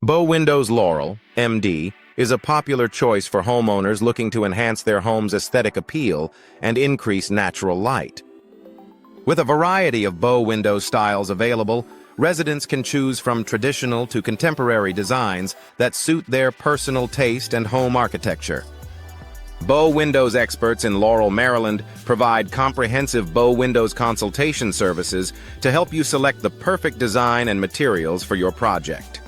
Windows Laurel, MD, is a popular choice for homeowners looking to enhance their home's aesthetic appeal and increase natural light. With a variety of bow window styles available, residents can choose from traditional to contemporary designs that suit their personal taste and home architecture. Bow Windows experts in Laurel, Maryland provide comprehensive bow windows consultation services to help you select the perfect design and materials for your project.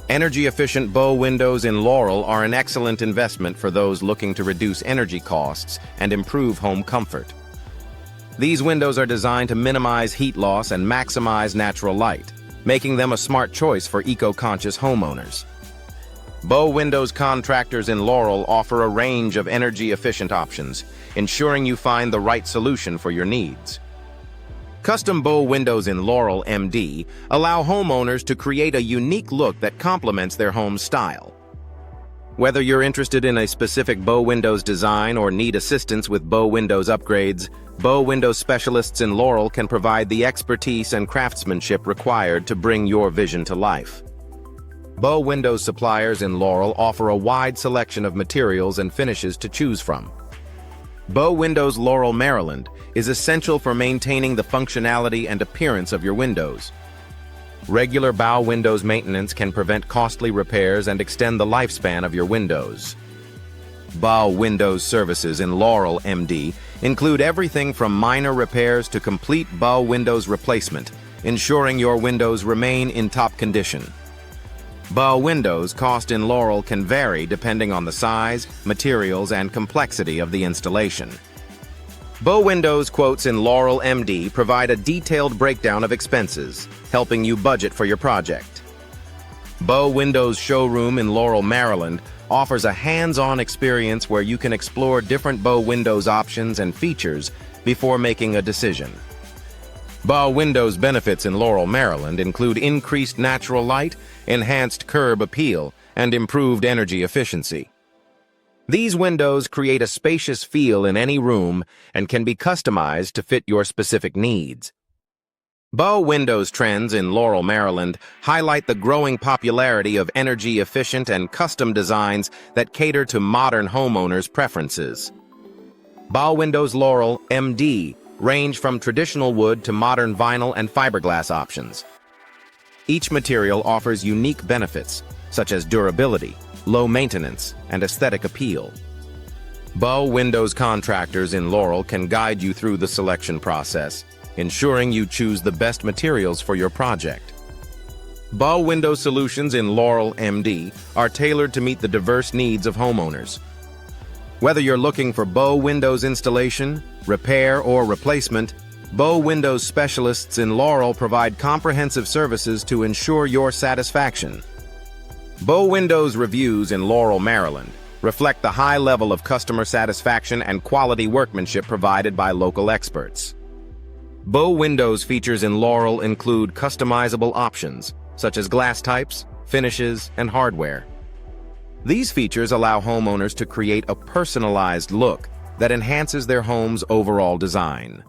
Energy-efficient bow windows in Laurel are an excellent investment for those looking to reduce energy costs and improve home comfort. These windows are designed to minimize heat loss and maximize natural light, making them a smart choice for eco-conscious homeowners. Bow Windows contractors in Laurel offer a range of energy-efficient options, ensuring you find the right solution for your needs. Custom bow windows in Laurel, MD, allow homeowners to create a unique look that complements their home's style. Whether you're interested in a specific bow windows design or need assistance with bow windows upgrades, bow windows specialists in Laurel can provide the expertise and craftsmanship required to bring your vision to life. Bow windows suppliers in Laurel offer a wide selection of materials and finishes to choose from. Bow Windows Laurel, Maryland is essential for maintaining the functionality and appearance of your windows. Regular bow windows maintenance can prevent costly repairs and extend the lifespan of your windows. Bow Windows services in Laurel, MD include everything from minor repairs to complete bow windows replacement, ensuring your windows remain in top condition. Bow windows cost in Laurel can vary depending on the size, materials, and complexity of the installation. Bow Windows quotes in Laurel, MD provide a detailed breakdown of expenses, helping you budget for your project. Bow Windows showroom in Laurel, Maryland offers a hands-on experience where you can explore different bow windows options and features before making a decision. Bow Windows benefits in Laurel, Maryland include increased natural light, enhanced curb appeal, and improved energy efficiency. These windows create a spacious feel in any room and can be customized to fit your specific needs. Bow Windows trends in Laurel, Maryland highlight the growing popularity of energy-efficient and custom designs that cater to modern homeowners' preferences. Bow Windows Laurel, MD range from traditional wood to modern vinyl and fiberglass options. Each material offers unique benefits, such as durability, low maintenance, and aesthetic appeal. Bow Windows contractors in Laurel can guide you through the selection process, ensuring you choose the best materials for your project. Bow Windows solutions in Laurel, MD are tailored to meet the diverse needs of homeowners. Whether you're looking for bow windows installation, repair, or replacement, Bow Windows specialists in Laurel provide comprehensive services to ensure your satisfaction. Bow Windows reviews in Laurel, Maryland reflect the high level of customer satisfaction and quality workmanship provided by local experts. Bow Windows features in Laurel include customizable options, such as glass types, finishes, and hardware. These features allow homeowners to create a personalized look that enhances their home's overall design.